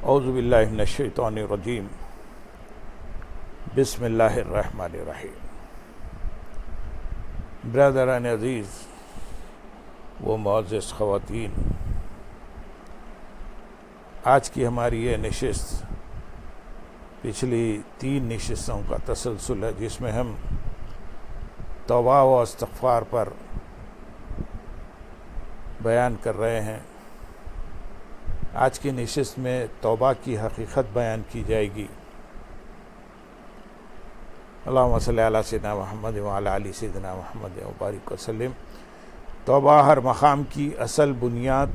اعوذ باللہ من الشیطان الرجیم بسم اللہ الرحمن الرحیم۔ برادران عزیز و معزز خواتین، آج کی ہماری یہ نشست پچھلی 3 نشستوں کا تسلسل ہے، جس میں ہم توبہ و استغفار پر بیان کر رہے ہیں۔ آج کی نشست میں توبہ کی حقیقت بیان کی جائے گی۔ اللہم صلی علی سیدنا محمد وعلی آل سیدنا محمد وبارک وسلم۔ توبہ ہر مقام کی اصل بنیاد،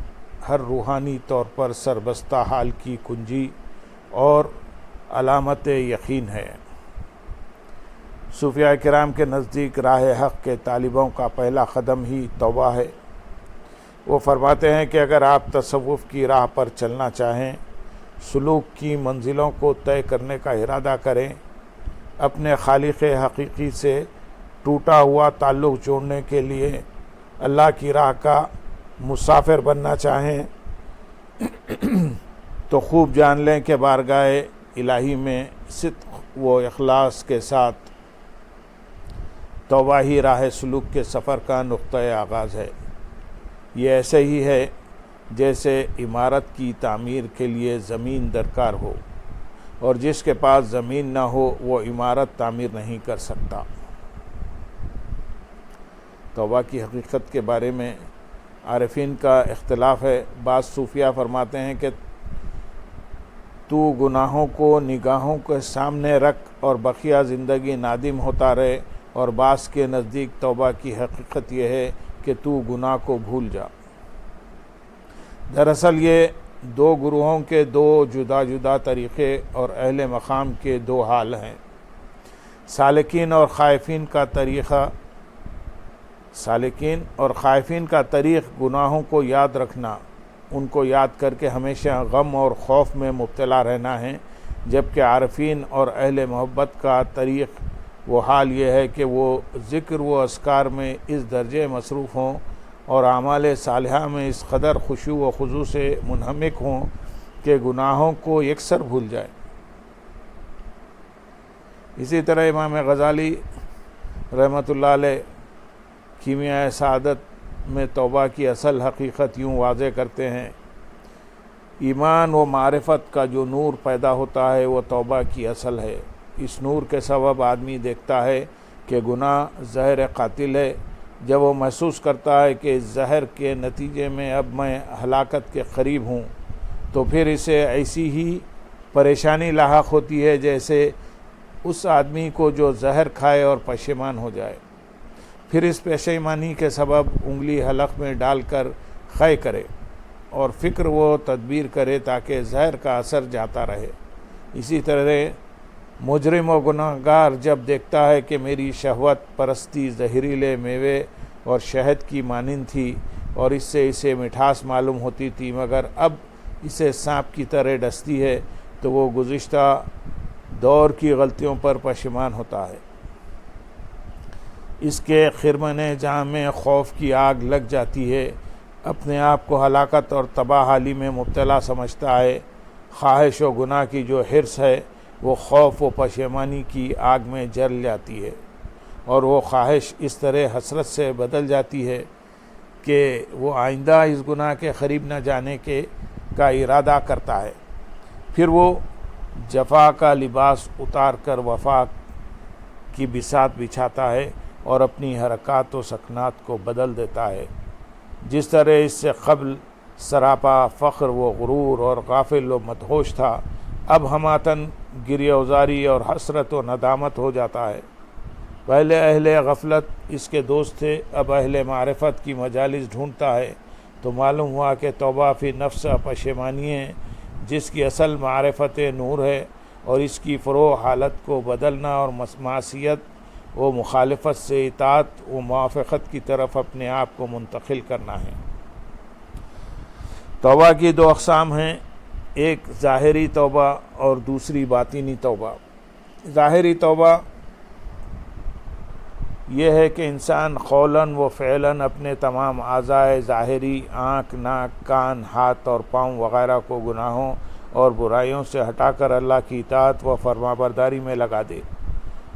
ہر روحانی طور پر سربستہ حال کی کنجی اور علامت یقین ہے۔ صوفیاء کرام کے نزدیک راہ حق کے طالبوں کا پہلا قدم ہی توبہ ہے۔ وہ فرماتے ہیں کہ اگر آپ تصوف کی راہ پر چلنا چاہیں، سلوک کی منزلوں کو طے کرنے کا ارادہ کریں، اپنے خالق حقیقی سے ٹوٹا ہوا تعلق جوڑنے کے لیے اللہ کی راہ کا مسافر بننا چاہیں، تو خوب جان لیں کہ بارگاہ الہی میں صدق و اخلاص کے ساتھ توبہ ہی راہ سلوک کے سفر کا نقطۂ آغاز ہے۔ یہ ایسے ہی ہے جیسے عمارت کی تعمیر کے لیے زمین درکار ہو، اور جس کے پاس زمین نہ ہو وہ عمارت تعمیر نہیں کر سکتا۔ توبہ کی حقیقت کے بارے میں عارفین کا اختلاف ہے۔ بعض صوفیہ فرماتے ہیں کہ تو گناہوں کو نگاہوں کے سامنے رکھ اور بقیہ زندگی نادم ہوتا رہے، اور بعض کے نزدیک توبہ کی حقیقت یہ ہے کہ تو گناہ کو بھول جا۔ دراصل یہ 2 گروہوں کے 2 جدا جدا طریقے اور اہل مقام کے 2 حال ہیں۔ سالکین اور خائفین کا طریق گناہوں کو یاد رکھنا، ان کو یاد کر کے ہمیشہ غم اور خوف میں مبتلا رہنا ہے، جبکہ عارفین اور اہل محبت کا طریق وہ حال یہ ہے کہ وہ ذکر و اذکار میں اس درجے مصروف ہوں اور اعمال صالحہ میں اس قدر خشوع و خضوع سے منہمک ہوں کہ گناہوں کو یکسر بھول جائیں۔ اسی طرح امام غزالی رحمۃ اللہ علیہ کیمیائے سعادت میں توبہ کی اصل حقیقت یوں واضح کرتے ہیں: ایمان و معرفت کا جو نور پیدا ہوتا ہے وہ توبہ کی اصل ہے۔ اس نور کے سبب آدمی دیکھتا ہے کہ گناہ زہر قاتل ہے۔ جب وہ محسوس کرتا ہے کہ اس زہر کے نتیجے میں اب میں ہلاکت کے قریب ہوں، تو پھر اسے ایسی ہی پریشانی لاحق ہوتی ہے جیسے اس آدمی کو جو زہر کھائے اور پشیمان ہو جائے۔ پھر اس پشیمانی کے سبب انگلی حلق میں ڈال کر خے کرے اور فکر و تدبیر کرے تاکہ زہر کا اثر جاتا رہے۔ اسی طرح مجرم و گناہگار جب دیکھتا ہے کہ میری شہوت پرستی زہریلے میوے اور شہد کی مانند تھی اور اس سے اسے مٹھاس معلوم ہوتی تھی، مگر اب اسے سانپ کی طرح ڈستی ہے، تو وہ گزشتہ دور کی غلطیوں پر پشیمان ہوتا ہے۔ اس کے خرمن جاں میں خوف کی آگ لگ جاتی ہے، اپنے آپ کو ہلاکت اور تباہ حالی میں مبتلا سمجھتا ہے۔ خواہش و گناہ کی جو حرص ہے وہ خوف و پشیمانی کی آگ میں جل جاتی ہے، اور وہ خواہش اس طرح حسرت سے بدل جاتی ہے کہ وہ آئندہ اس گناہ کے قریب نہ جانے کا ارادہ کرتا ہے۔ پھر وہ جفا کا لباس اتار کر وفا کی بساط بچھاتا ہے اور اپنی حرکات و سکنات کو بدل دیتا ہے۔ جس طرح اس سے قبل سراپا فخر و غرور اور غافل و مدہوش تھا، اب ہماتن گریہ وزاری اور حسرت و ندامت ہو جاتا ہے۔ پہلے اہل غفلت اس کے دوست تھے، اب اہل معرفت کی مجالس ڈھونڈتا ہے، تو معلوم ہوا کہ توبہ فی نفس پشیمانی ہے، جس کی اصل معرفت نور ہے، اور اس کی فروع حالت کو بدلنا اور معصیت و مخالفت سے اطاعت و موافقت کی طرف اپنے آپ کو منتقل کرنا ہے۔ توبہ کی 2 اقسام ہیں، ایک ظاہری توبہ اور دوسری باطنی توبہ۔ ظاہری توبہ یہ ہے کہ انسان قولاً و فعلاً اپنے تمام اعضائے ظاہری، آنکھ، ناک، کان، ہاتھ اور پاؤں وغیرہ کو گناہوں اور برائیوں سے ہٹا کر اللہ کی اطاعت و فرما برداری میں لگا دے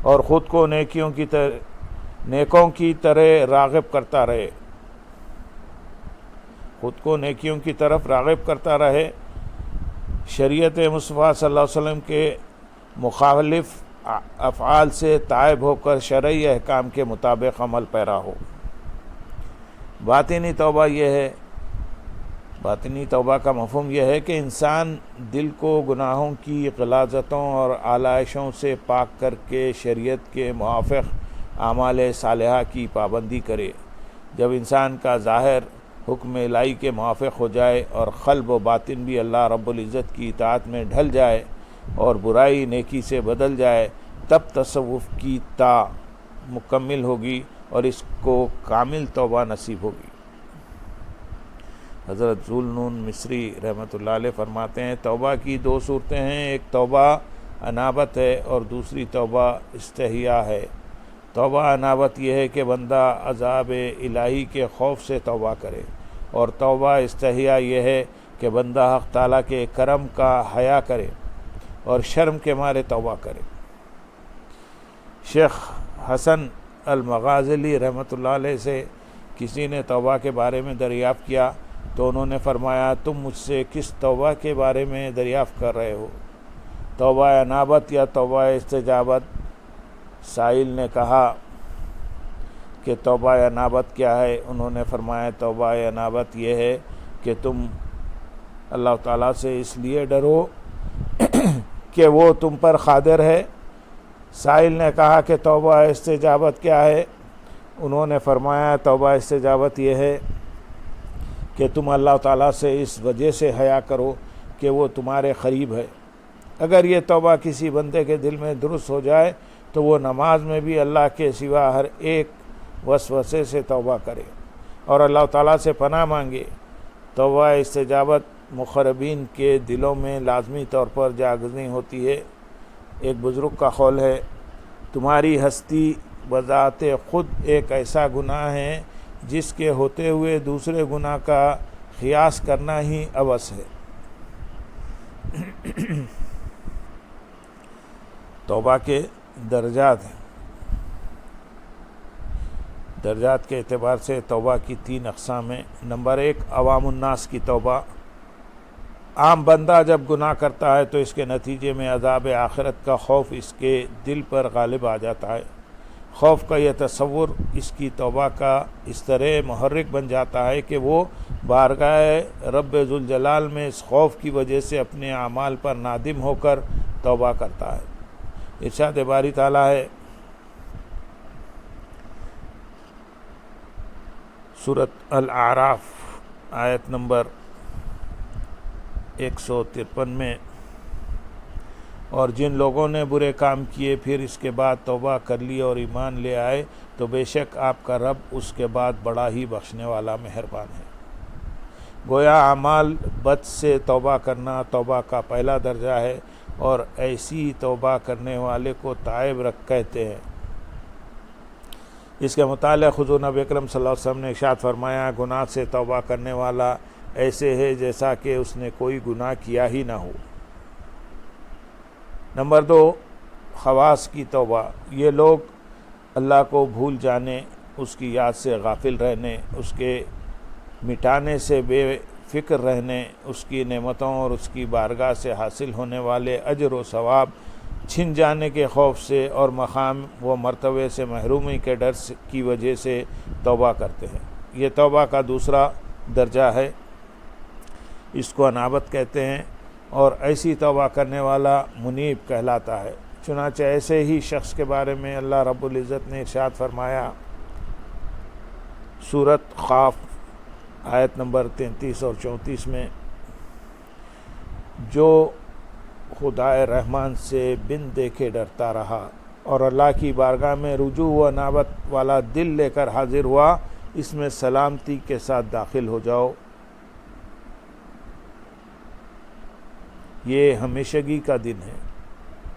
اور خود کو نیکوں کی طرح راغب کرتا رہے، خود کو نیکیوں کی طرف راغب کرتا رہے، شریعت مصطفیٰ صلی اللہ علیہ وسلم کے مخالف افعال سے تائب ہو کر شرعی احکام کے مطابق عمل پیرا ہو۔ باطنی توبہ یہ ہے، باطنی توبہ کا مفہوم یہ ہے کہ انسان دل کو گناہوں کی غلاظتوں اور آلائشوں سے پاک کر کے شریعت کے موافق اعمال صالحہ کی پابندی کرے۔ جب انسان کا ظاہر حکم الہی کے موافق ہو جائے اور قلب و باطن بھی اللہ رب العزت کی اطاعت میں ڈھل جائے اور برائی نیکی سے بدل جائے، تب تصوف کی تا مکمل ہوگی اور اس کو کامل توبہ نصیب ہوگی۔ حضرت ذوالنون مصری رحمۃ اللہ علیہ فرماتے ہیں، توبہ کی دو صورتیں ہیں، ایک توبہ انابت ہے اور دوسری توبہ استحیاء ہے۔ توبہ انابت یہ ہے کہ بندہ عذاب الہی کے خوف سے توبہ کرے، اور توبہ استحیاء یہ ہے کہ بندہ حق تعالیٰ کے کرم کا حیا کرے اور شرم کے مارے توبہ کرے۔ شیخ حسن المغازلی رحمۃ اللہ علیہ سے کسی نے توبہ کے بارے میں دریافت کیا تو انہوں نے فرمایا، تم مجھ سے کس توبہ کے بارے میں دریافت کر رہے ہو، توبہ انابت یا توبہ استجابت؟ سائل نے کہا کہ توبہ انابت کیا ہے؟ انہوں نے فرمایا، توبہ انابت یہ ہے کہ تم اللہ تعالیٰ سے اس لیے ڈرو کہ وہ تم پر قادر ہے۔ سائل نے کہا کہ توبہ استجابت کیا ہے؟ انہوں نے فرمایا، توبہ استجابت یہ ہے کہ تم اللہ تعالیٰ سے اس وجہ سے حیا کرو کہ وہ تمہارے قریب ہے۔ اگر یہ توبہ کسی بندے کے دل میں درست ہو جائے تو وہ نماز میں بھی اللہ کے سوا ہر ایک وسوسے سے توبہ کرے اور اللہ تعالیٰ سے پناہ مانگے۔ توبہ استجابت مقربین کے دلوں میں لازمی طور پر جاگزنی ہوتی ہے۔ ایک بزرگ کا قول ہے، تمہاری ہستی بذات خود ایک ایسا گناہ ہے جس کے ہوتے ہوئے دوسرے گناہ کا قیاس کرنا ہی عبث ہے۔ توبہ کے درجات ہیں۔ درجات کے اعتبار سے توبہ کی 3 اقسام ہیں۔ نمبر 1، عوام الناس کی توبہ۔ عام بندہ جب گناہ کرتا ہے تو اس کے نتیجے میں عذاب آخرت کا خوف اس کے دل پر غالب آ جاتا ہے۔ خوف کا یہ تصور اس کی توبہ کا اس طرح محرک بن جاتا ہے کہ وہ بارگاہ رب ذوالجلال میں اس خوف کی وجہ سے اپنے اعمال پر نادم ہو کر توبہ کرتا ہے۔ ارشاد باری تعالیٰ ہے، سورۃ الاعراف آیت نمبر 153 میں، اور جن لوگوں نے برے کام کیے پھر اس کے بعد توبہ کر لی اور ایمان لے آئے تو بے شک آپ کا رب اس کے بعد بڑا ہی بخشنے والا مہربان ہے۔ گویا اعمال بد سے توبہ کرنا توبہ کا پہلا درجہ ہے، اور ایسی توبہ کرنے والے کو تائب کہتے ہیں۔ اس کے متعلق حضور نبی اکرم صلی اللہ علیہ وسلم نے ارشاد فرمایا، گناہ سے توبہ کرنے والا ایسے ہے جیسا کہ اس نے کوئی گناہ کیا ہی نہ ہو۔ نمبر 2، خواص کی توبہ۔ یہ لوگ اللہ کو بھول جانے، اس کی یاد سے غافل رہنے، اس کے مٹانے سے بے فکر رہنے، اس کی نعمتوں اور اس کی بارگاہ سے حاصل ہونے والے اجر و ثواب چھن جانے کے خوف سے اور مقام و مرتبے سے محرومی کے ڈر کی وجہ سے توبہ کرتے ہیں۔ یہ توبہ کا دوسرا درجہ ہے، اس کو انابت کہتے ہیں، اور ایسی توبہ کرنے والا منیب کہلاتا ہے۔ چنانچہ ایسے ہی شخص کے بارے میں اللہ رب العزت نے ارشاد فرمایا، سورۃ قاف آیت نمبر 33 اور 34 میں، جو خدائے رحمان سے بن دیکھے ڈرتا رہا اور اللہ کی بارگاہ میں رجوع و انابت والا دل لے کر حاضر ہوا، اس میں سلامتی کے ساتھ داخل ہو جاؤ۔ یہ ہمیشگی کا دن ہے۔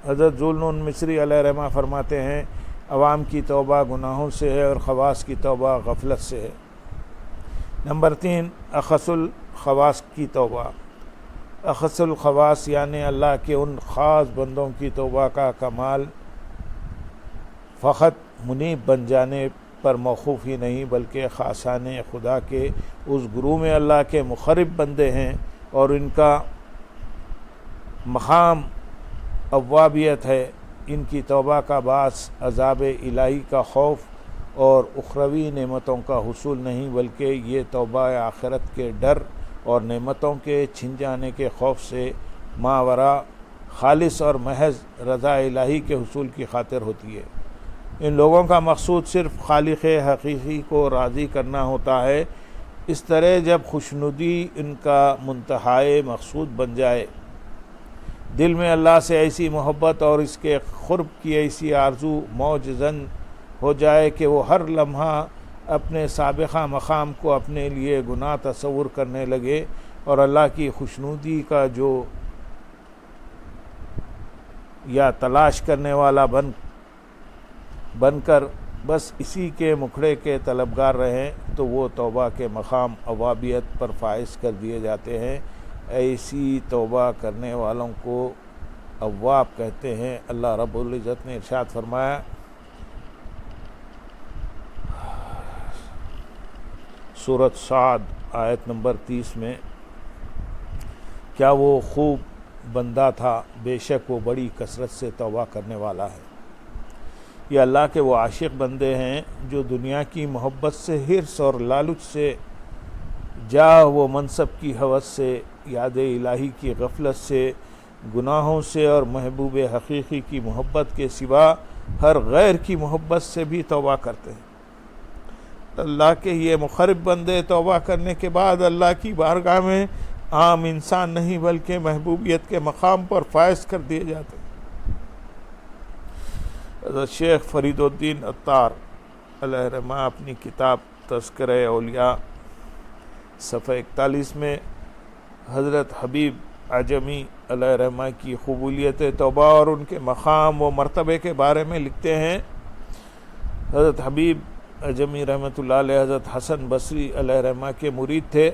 حضرت ذوالنون مصری علیہ رحمہ فرماتے ہیں، عوام کی توبہ گناہوں سے ہے اور خواص کی توبہ غفلت سے ہے۔ نمبر 3، اخص الخواص کی توبہ۔ اخص الخواص یعنی اللہ کے ان خاص بندوں کی توبہ کا کمال فقط منیب بن جانے پر موقوف ہی نہیں بلکہ خاصان خدا کے اس گروہ میں اللہ کے مقرب بندے ہیں اور ان کا مقام اوابیت ہے. ان کی توبہ کا باعث عذاب الہی کا خوف اور اخروی نعمتوں کا حصول نہیں بلکہ یہ توبہ آخرت کے ڈر اور نعمتوں کے چھن جانے کے خوف سے ماورا خالص اور محض رضا الہی کے حصول کی خاطر ہوتی ہے. ان لوگوں کا مقصود صرف خالق حقیقی کو راضی کرنا ہوتا ہے. اس طرح جب خوشنودی ان کا منتہائے مقصود بن جائے، دل میں اللہ سے ایسی محبت اور اس کے قرب کی ایسی آرزو موج زن ہو جائے کہ وہ ہر لمحہ اپنے سابقہ مقام کو اپنے لیے گناہ تصور کرنے لگے اور اللہ کی خوشنودی کا جو یا تلاش کرنے والا بن کر بس اسی کے مکھڑے کے طلبگار رہیں تو وہ توبہ کے مقام اوابیت پر فائز کر دیے جاتے ہیں. ایسی توبہ کرنے والوں کو اواب کہتے ہیں. اللہ رب العزت نے ارشاد فرمایا سورۃ صاد آیت نمبر 30 میں، کیا وہ خوب بندہ تھا، بے شک وہ بڑی کثرت سے توبہ کرنے والا ہے. یہ اللہ کے وہ عاشق بندے ہیں جو دنیا کی محبت سے، حرص اور لالچ سے، جاہ و منصب کی ہوس سے، یاد الہی کی غفلت سے، گناہوں سے اور محبوب حقیقی کی محبت کے سوا ہر غیر کی محبت سے بھی توبہ کرتے ہیں. اللہ کے یہ مقرب بندے توبہ کرنے کے بعد اللہ کی بارگاہ میں عام انسان نہیں بلکہ محبوبیت کے مقام پر فائز کر دیے جاتے ہیں. حضرت شیخ فرید الدین عطار علیہ رحمہ اپنی کتاب تذکرہ اولیاء صفحہ 41 میں حضرت حبیب اعجمی علیہ رحمہ کی قبولیت توبہ اور ان کے مقام و مرتبے کے بارے میں لکھتے ہیں. حضرت حبیب اعجمی رحمۃ اللہ علیہ حضرت حسن بصری علیہ رحمہ کے مرید تھے.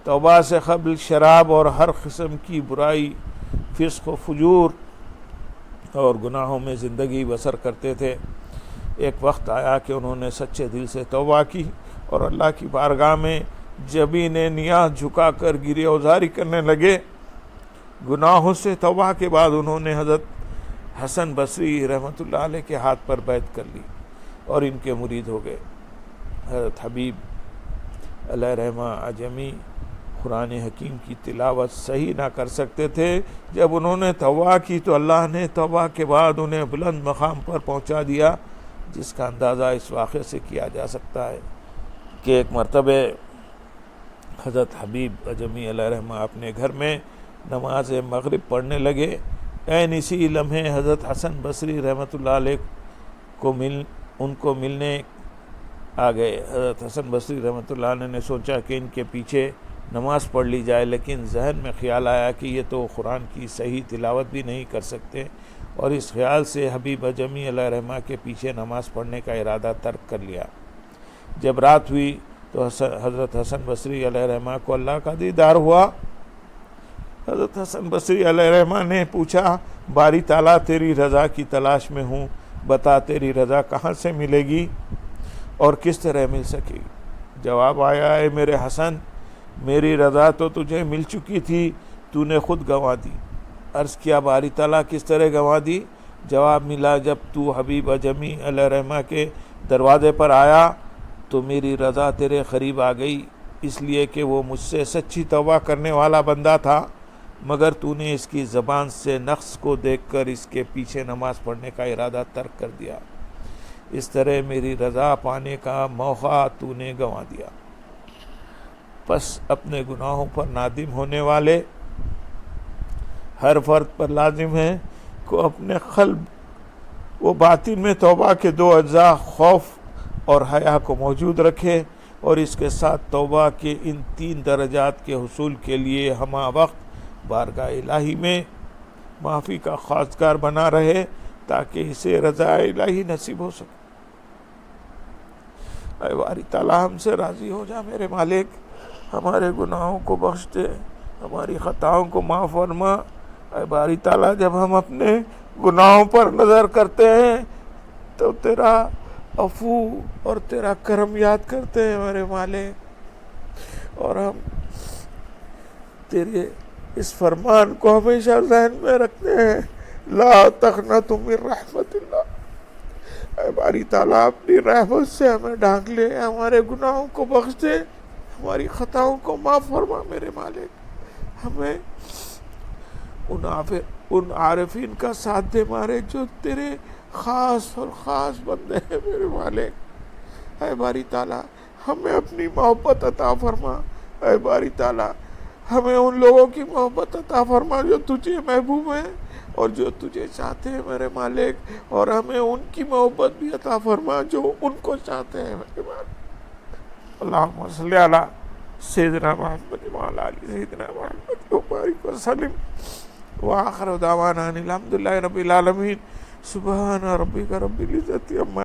توبہ سے قبل شراب اور ہر قسم کی برائی، فسق و فجور اور گناہوں میں زندگی بسر کرتے تھے. ایک وقت آیا کہ انہوں نے سچے دل سے توبہ کی اور اللہ کی بارگاہ میں جبین نیاز جھکا کر گریہ وزاری کرنے لگے. گناہوں سے توبہ کے بعد انہوں نے حضرت حسن بصری رحمۃ اللہ علیہ کے ہاتھ پر بیعت کر لی اور ان کے مرید ہو گئے. حضرت حبیب علیہ رحمہ اعجمی قرآن حکیم کی تلاوت صحیح نہ کر سکتے تھے. جب انہوں نے توبہ کی تو اللہ نے توبہ کے بعد انہیں بلند مقام پر پہنچا دیا، جس کا اندازہ اس واقعے سے کیا جا سکتا ہے کہ ایک مرتبہ حضرت حبیب اعجمی علیہ رحمہ اپنے گھر میں نماز مغرب پڑھنے لگے. عین اسی لمحے حضرت حسن بصری رحمۃ اللہ علیہ ان کو ملنے آ گئے. حضرت حسن بصری رحمۃ اللہ علیہ نے سوچا کہ ان کے پیچھے نماز پڑھ لی جائے، لیکن ذہن میں خیال آیا کہ یہ تو قرآن کی صحیح تلاوت بھی نہیں کر سکتے، اور اس خیال سے حبیب اعجمی علیہ رحمہ کے پیچھے نماز پڑھنے کا ارادہ ترک کر لیا. جب رات ہوئی تو حضرت حسن بصری علیہ رحمہ کو اللہ کا دیدار ہوا. حضرت حسن بصری علیہ رحمہ نے پوچھا، باری تعالیٰ تیری رضا کی تلاش میں ہوں، بتا تیری رضا کہاں سے ملے گی اور کس طرح مل سکے گی؟ جواب آیا، اے میرے حسن، میری رضا تو تجھے مل چکی تھی، تو نے خود گنوا دی. عرض کیا، باری تعالیٰ کس طرح گنوا دی؟ جواب ملا، جب تو حبیب اعجمی علیہ رحمہ کے دروازے پر آیا تو میری رضا تیرے قریب آ گئی، اس لیے کہ وہ مجھ سے سچی توبہ کرنے والا بندہ تھا، مگر تو نے اس کی زبان سے نقص کو دیکھ کر اس کے پیچھے نماز پڑھنے کا ارادہ ترک کر دیا. اس طرح میری رضا پانے کا موقع تو نے گنوا دیا. پس اپنے گناہوں پر نادم ہونے والے ہر فرد پر لازم ہے کہ اپنے قلب و باطن میں توبہ کے دو اجزاء خوف اور حیا کو موجود رکھے، اور اس کے ساتھ توبہ کے ان 3 درجات کے حصول کے لیے ہمہ وقت بارگاہ الہی میں معافی کا خواستگار بنا رہے تاکہ اسے رضا الہی نصیب ہو سکے. اے باری تعالیٰ ہم سے راضی ہو جا میرے مالک، ہمارے گناہوں کو بخش دے، ہماری خطاؤں کو معاف فرما۔ اے باری تعالیٰ جب ہم اپنے گناہوں پر نظر کرتے ہیں تو تیرا عفو اور تیرا کرم یاد کرتے ہیں میرے مالک، اور ہم تیرے اس فرمان کو ہمیشہ ذہن میں رکھتے ہیں، لا تقنطوا من رحمت اللہ۔ اے باری تعالیٰ اپنی رحمت سے ہمیں ڈھانک لے، ہمارے گناہوں کو بخش دے، ہماری خطاؤں کو معاف فرما میرے مالک۔ ہمیں ان عارفین کا ساتھ دے مارے جو تیرے خاص اور خاص بندے ہیں میرے مالک۔ اے باری تعالیٰ ہمیں اپنی محبت عطا فرما۔ اے باری تعالیٰ ہمیں ان لوگوں کی محبت عطا فرما جو تجھے محبوب ہیں اور جو تجھے چاہتے ہیں میرے مالک، اور ہمیں ان کی محبت بھی عطا فرما جو ان کو چاہتے ہیں میرے مالک۔ اللہم صلی علی سیدنا محمد وعلی آل سیدنا محمد وبارک وسلم، وآخر دعوانا ان الحمد للہ رب العالمین۔ سبحان ربک رب العزت عما